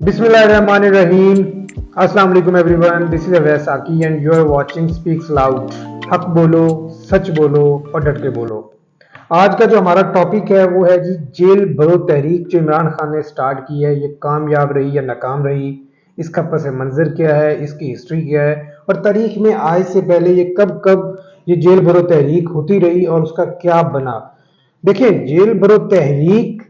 बिस्मिल्लाहिर्रहमानिर्रहीम। अस्सलाम वालेकुम everyone, this is Awais Saqi and you are watching Speaks Loud. हक बोलो, सच बोलो और डट के बोलो। आज का जो हमारा टॉपिक है वो है जी जेल भरो तहरीक जो इमरान खान ने स्टार्ट की है, ये कामयाब रही या नाकाम रही, इसका पस मंज़र क्या है, इसकी हिस्ट्री क्या है और तारीख में आए से पहले ये कब कब ये जेल भरो तहरीक होती रही और उसका क्या बना। देखिए, जेल भरो तहरीक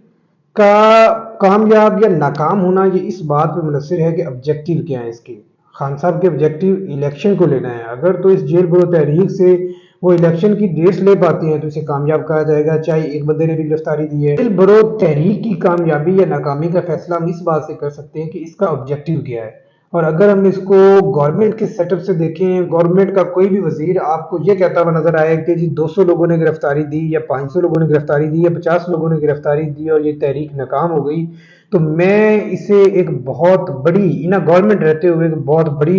का कामयाब या नाकाम होना ये इस बात पे मुनहसर है कि ऑब्जेक्टिव क्या है इसके। खान साहब के ऑब्जेक्टिव इलेक्शन को लेना है। अगर तो इस जेल भरो तहरीक से वो इलेक्शन की डेट्स ले पाते हैं तो इसे कामयाब कहा जाएगा, चाहे एक बंदे ने भी गिरफ्तारी दी है। जेल भरो तहरीक की कामयाबी या नाकामी का फैसला हम इस बात से कर सकते हैं कि इसका ऑब्जेक्टिव क्या है। और अगर हम इसको गवर्नमेंट के सेटअप से देखें, गवर्नमेंट का कोई भी वजीर आपको ये कहता हुआ नजर आए कि जी 200 लोगों ने गिरफ्तारी दी या 500 लोगों ने गिरफ्तारी दी या 50 लोगों ने गिरफ्तारी दी और ये तहरीक नाकाम हो गई, तो मैं इसे एक बहुत बड़ी इना गवर्नमेंट रहते हुए एक बहुत बड़ी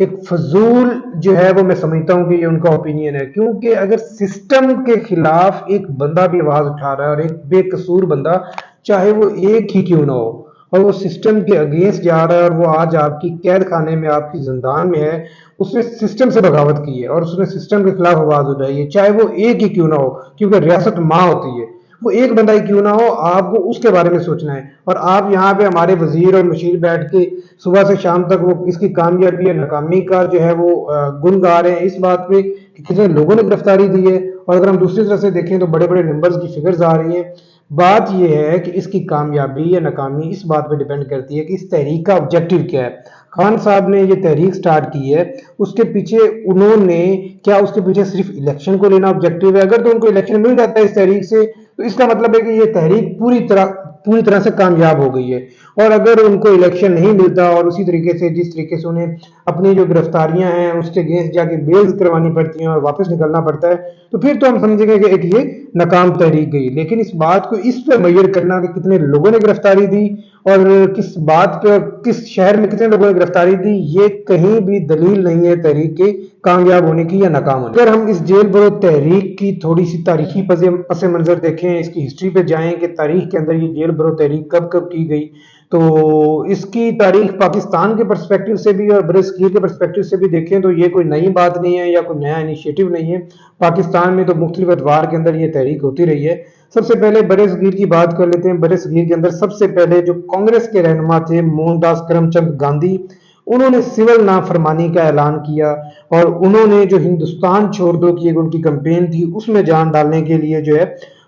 एक फजूल जो है वो मैं समझता हूँ कि ये उनका ओपिनियन है। क्योंकि अगर सिस्टम के खिलाफ एक बंदा भी आवाज उठा रहा है और एक बेकसूर बंदा, चाहे वो एक ही क्यों ना हो, और वो सिस्टम के अगेंस्ट जा रहा है और वो आज आपकी कैद खाने में आपकी जिंदान में है, उसने सिस्टम से बगावत की है और उसने सिस्टम के खिलाफ आवाज उठाई है, चाहे वो एक ही क्यों ना हो। क्योंकि रियासत माँ होती है, वो एक बंदा ही क्यों ना हो, आपको उसके बारे में सोचना है। और आप यहाँ पे हमारे वजीर और मुशीर बैठ के सुबह से शाम तक वो इसकी कामयाबी या नाकामी का जो है वो गुण गा रहे हैं इस बात पे कि कितने लोगों ने गिरफ्तारी दी है। और अगर हम दूसरी तरफ से देखें तो बड़े बड़े नंबर्स की फिगर्स आ रही हैं। बात यह है कि इसकी कामयाबी या नाकामी इस बात पे डिपेंड करती है कि इस तहरीक का ऑब्जेक्टिव क्या है। खान साहब ने ये तहरीक स्टार्ट की है, उसके पीछे उन्होंने क्या उसके पीछे सिर्फ इलेक्शन को लेना ऑब्जेक्टिव है? अगर तो उनको इलेक्शन मिल जाता है इस तहरीक से तो इसका मतलब है कि ये तहरीक पूरी तरह से कामयाब हो गई है। और अगर उनको इलेक्शन नहीं मिलता और उसी तरीके से जिस तरीके से उन्हें अपनी जो गिरफ्तारियां हैं उसके अगेंस्ट जाके बेल करवानी पड़ती हैं और वापस निकलना पड़ता है, तो फिर तो हम समझेंगे कि एक ये नाकाम तहरीक गई। लेकिन इस बात को इस पर मैयर करना कि कितने लोगों ने गिरफ्तारी दी और किस बात पे किस शहर में कितने लोगों ने गिरफ्तारी दी, ये कहीं भी दलील नहीं है तहरीक के कामयाब होने की या नाकाम होने की। अगर हम इस जेल भरो तहरीक की थोड़ी सी तारीखी पस मंजर देखें, इसकी हिस्ट्री पे जाएं कि तारीख के अंदर ये जेल भरो तहरीक कब कब की गई, तो इसकी तारीख पाकिस्तान के पर्सपेक्टिव से भी और बड़े सगीर के पर्सपेक्टिव से भी देखें तो ये कोई नई बात नहीं है या कोई नया इनिशिएटिव नहीं है। पाकिस्तान में तो मुख्तलिफ अदवार के अंदर ये तहरीक होती रही है। सबसे पहले बड़े सगीर की बात कर लेते हैं। बड़े सगीर के अंदर सबसे पहले जो कांग्रेस के रहनुमा थे मोहनदास करमचंद गांधी, उन्होंने सिविल नाफरमानी का ऐलान किया और उन्होंने जो हिंदुस्तान छोड़ दो की एक उनकी कंपेन थी उसमें जान डालने के लिए जो है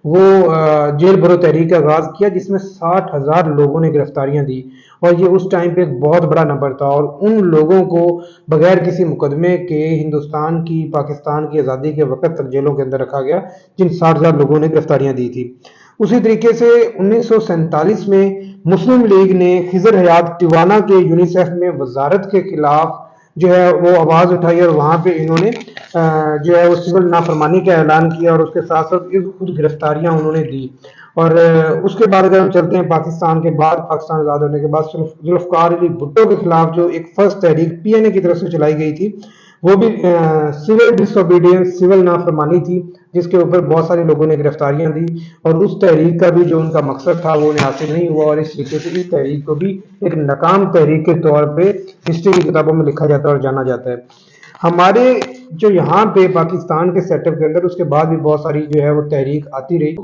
वो जेल भरो तहरीक का आगाज किया, जिसमें 60,000 लोगों ने गिरफ्तारियां दी। और ये उस टाइम पे एक बहुत बड़ा नंबर था और उन लोगों को बगैर किसी मुकदमे के हिंदुस्तान की पाकिस्तान की आज़ादी के वक्त तक जेलों के अंदर रखा गया, जिन 60,000 लोगों ने गिरफ्तारियां दी थी। उसी तरीके से 1947 में मुस्लिम लीग ने खिजर हयात टिवाना के यूनिसेफ में वजारत के खिलाफ जो है वो आवाज उठाई और वहां पे इन्होंने जो है वो सिविल नाफरमानी का ऐलान किया और उसके साथ साथ खुद गिरफ्तारियां उन्होंने दी। और उसके बाद अगर हम चलते हैं पाकिस्तान के बाद, पाकिस्तान आज़ाद होने के बाद जुल्फकार अली भुट्टो के खिलाफ जो एक फर्स्ट तहरीक पीएनए की तरफ से चलाई गई थी, वो भी सिविल डिसोबीडियंस सिविल नाफरमानी थी, जिसके ऊपर बहुत सारे लोगों ने गिरफ्तारियां दी और उस तहरीक का भी जो उनका मकसद था वो उन्हें हासिल नहीं हुआ और इस तरीके से इस तहरीक को भी एक नाकाम तहरीक के तौर पे हिस्ट्री की किताबों में लिखा जाता है और जाना जाता है। हमारे जो यहाँ पे पाकिस्तान के सेटअप के अंदर उसके बाद भी बहुत सारी जो है वो तहरीक आती रही।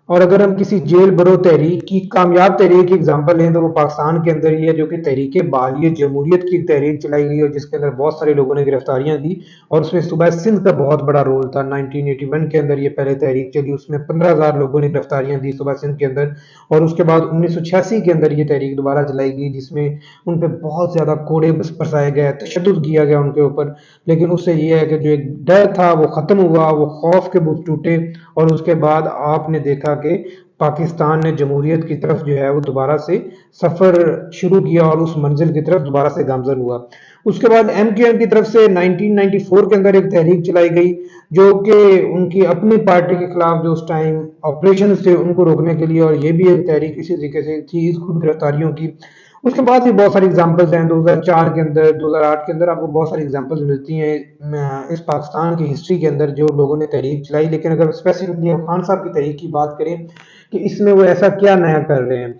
और अगर हम किसी जेल भरो तहरीक की कामयाब तहरीक की एग्जांपल लें तो वो पाकिस्तान के अंदर ही है, जो कि तहरीक बहाली जमहूरियत की तहरीक चलाई गई और जिसके अंदर बहुत सारे लोगों ने गिरफ्तारियां दी और उसमें सूबा सिंध का बहुत बड़ा रोल था। 1981 के अंदर ये पहले तहरीक चली, उसमें 15,000 लोगों ने गिरफ्तारियां दी सूबा सिंध के अंदर। और उसके बाद 1986 के अंदर ये तहरीक दोबारा चलाई गई, जिसमें उन पर बहुत ज़्यादा कोड़े बरसाए गए, तशद्दुद किया गया उनके ऊपर। लेकिन उससे ये है कि जो एक डर था वो ख़त्म हुआ, वो खौफ के बुत टूटे और उसके बाद आपने देखा कि पाकिस्तान ने जमहूरियत की तरफ जो है वो दोबारा से सफर शुरू किया और उस मंजिल की तरफ दोबारा से गामजन हुआ। उसके बाद एमक्यूएम की तरफ से 1994 के अंदर एक तहरीक चलाई गई, जो कि उनकी अपनी पार्टी के खिलाफ जो उस टाइम ऑपरेशन थे उनको रोकने के लिए, और ये भी एक तहरीक इसी तरीके से थी इस खुद गिरफ्तारियों की। उसके बाद भी बहुत सारी एग्जांपल्स हैं। 2004 के अंदर, 2008 के अंदर आपको बहुत सारी एग्जांपल्स मिलती हैं इस पाकिस्तान की हिस्ट्री के अंदर जो लोगों ने तहरीक चलाई। लेकिन अगर स्पेसिफिकली हम खान साहब की तहरीक की बात करें कि इसमें वो ऐसा क्या नया कर रहे हैं,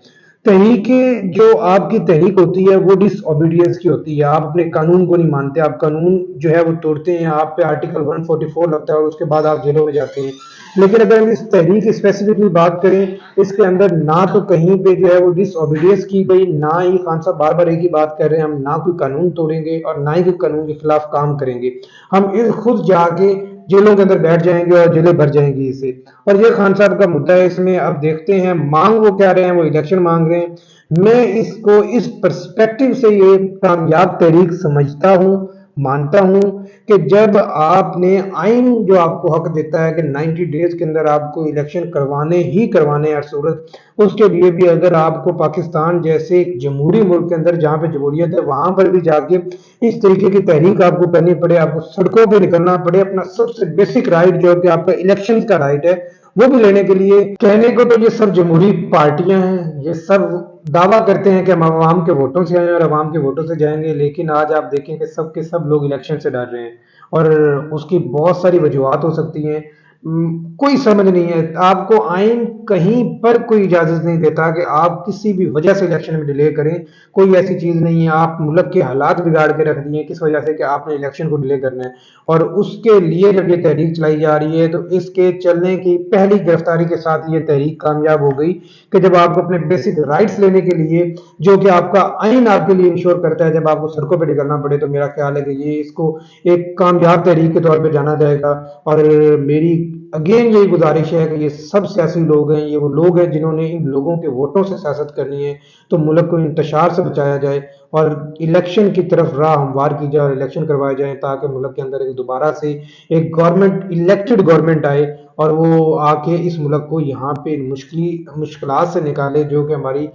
तहरीकें जो आपकी तहरीक होती है वो डिसओबीडियंस की होती है। आप अपने कानून को नहीं मानते, आप कानून जो है वो तोड़ते हैं, आप पे आर्टिकल 144 लगता है और उसके बाद आप जेलों में जाते हैं। लेकिन अगर हम इस तहरीक की स्पेसिफिकली बात करें, इसके अंदर ना तो कहीं पे जो है वो डिसओबीडियंस की गई, ना ही खान साहब बार बार एक ही बात कर रहे हैं, हम ना कोई कानून तोड़ेंगे और ना ही कोई कानून के खिलाफ काम करेंगे। हम खुद जाके जेलों के अंदर बैठ जाएंगे और जेलें भर जाएंगी इससे। और ये खान साहब का मुद्दा है इसमें। अब देखते हैं मांग वो क्या रहे हैं, वो इलेक्शन मांग रहे हैं। मैं इसको इस पर्सपेक्टिव से ये कामयाब तहरीक समझता हूँ, मानता हूँ कि जब आपने आइन जो आपको हक देता है कि 90 डेज के अंदर आपको इलेक्शन करवाने ही करवाने हर सूरत, उसके लिए भी अगर आपको पाकिस्तान जैसे एक जमहूरी मुल्क के अंदर जहाँ पे जमहूरियत है वहां पर भी जाके इस तरीके की तहरीक आपको करनी पड़े, आपको सड़कों पे निकलना पड़े, अपना सबसे बेसिक राइट जो है कि आपका इलेक्शन का राइट है वो भी लेने के लिए, कहने को तो ये सब जमहूरी पार्टियां हैं, ये सब दावा करते हैं कि हम आवाम के वोटों से आए और आवाम के वोटों से जाएंगे, लेकिन आज आप देखें कि सब के सब लोग इलेक्शन से डर रहे हैं। और उसकी बहुत सारी वजूहत हो सकती हैं। कोई समझ नहीं है, आपको आइन कहीं पर कोई इजाजत नहीं देता कि आप किसी भी वजह से इलेक्शन में डिले करें। कोई ऐसी चीज नहीं है। आप मुल्क के हालात बिगाड़ के रख दिए किस वजह से कि आपने इलेक्शन को डिले करना है। और उसके लिए जब ये तहरीक चलाई जा रही है तो इसके चलने की पहली गिरफ्तारी के साथ ये तहरीक कामयाब हो गई कि जब आपको अपने बेसिक राइट्स लेने के लिए, जो कि आपका आइन आपके लिए इंश्योर करता है, जब आपको सड़कों पर निकलना पड़े, तो मेरा ख्याल है कि ये इसको एक कामयाब तहरीक के तौर पर जाना जाएगा। और मेरी अगेन यही गुजारिश है कि ये सब सियासी लोग हैं, ये वो लोग हैं जिन्होंने इन लोगों के वोटों से सियासत करनी है, तो मुल्क को इंतशार से बचाया जाए और इलेक्शन की तरफ राह हमवार की जाए और इलेक्शन करवाए जाए, ताकि मुल्क के अंदर एक दोबारा से एक गवर्नमेंट, इलेक्टेड गवर्नमेंट आए और वो आके इस मुल्क को यहाँ पे मुश्किलात से निकाले, जो कि हमारी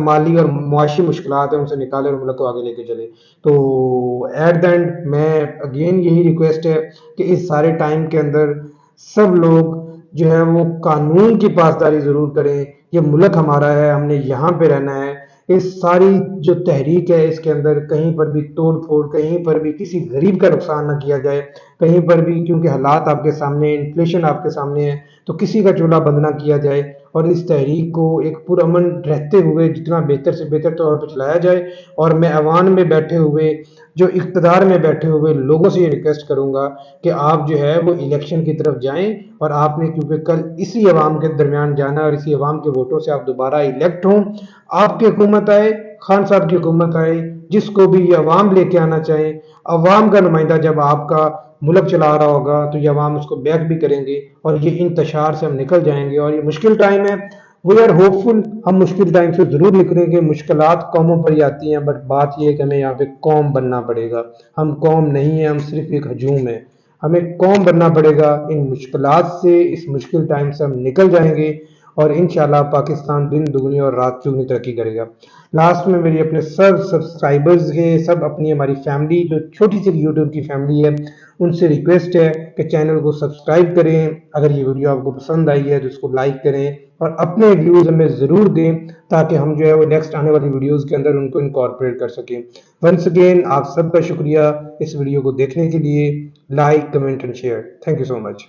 माली और मुआशी मुश्किलात है उनसे निकाले और मुल्क को आगे लेके चले। तो एट द एंड मैं अगेन यही रिक्वेस्ट है कि इस सारे टाइम के अंदर सब लोग जो है वो कानून की पासदारी जरूर करें। ये मुल्क हमारा है, हमने यहाँ पे रहना है। इस सारी जो तहरीक है इसके अंदर कहीं पर भी तोड़ फोड़, कहीं पर भी किसी गरीब का नुकसान ना किया जाए, कहीं पर भी, क्योंकि हालात आपके सामने, इन्फ्लेशन आपके सामने है, तो किसी का चूल्हा बंद ना किया जाए। और इस तहरीक को एक पुरअमन रहते हुए जितना बेहतर से बेहतर तौर पर चलाया जाए। और मैं अवान में बैठे हुए, जो इक़्तिदार में बैठे हुए लोगों से ये रिक्वेस्ट करूंगा कि आप जो है वो इलेक्शन की तरफ जाएं। और आपने, क्योंकि कल इसी अवाम के दरमियान जाना है और इसी अवाम के वोटों से आप दोबारा इलेक्ट हों, आपकी हुकूमत आए, खान साहब की हुकूमत आए, जिसको भी ये अवाम लेके आना चाहे, अवाम का नुमाइंदा जब आपका मुल्क चला रहा होगा तो ये अवाम उसको बैक भी करेंगे और ये इंतशार से हम निकल जाएंगे। और ये मुश्किल टाइम है, वी आर होपफुल, हम मुश्किल टाइम से जरूर निकलेंगे। मुश्किलात कौमों पर ही आती हैं, बट बात यह है कि हमें यहाँ पे कौम बनना पड़ेगा। हम कौम नहीं है, हम सिर्फ एक हजूम है। हमें कौम बनना पड़ेगा। इन मुश्किलात से, इस मुश्किल टाइम से हम निकल जाएंगे और इंशाल्लाह पाकिस्तान दिन दुगनी और रात चौगुनी तरक्की करेगा। लास्ट में मेरी अपने सब सब्सक्राइबर्स के, सब अपनी हमारी फैमिली, जो छोटी सी यूट्यूब की फैमिली है, उनसे रिक्वेस्ट है कि चैनल को सब्सक्राइब करें। अगर ये वीडियो आपको पसंद आई है तो इसको लाइक करें और अपने व्यूज हमें ज़रूर दें, ताकि हम जो है वो नेक्स्ट आने वाली वीडियोस के अंदर उनको इनकॉर्पोरेट कर सकें। वंस अगेन आप सबका शुक्रिया इस वीडियो को देखने के लिए। Like, comment and share. Thank you so much.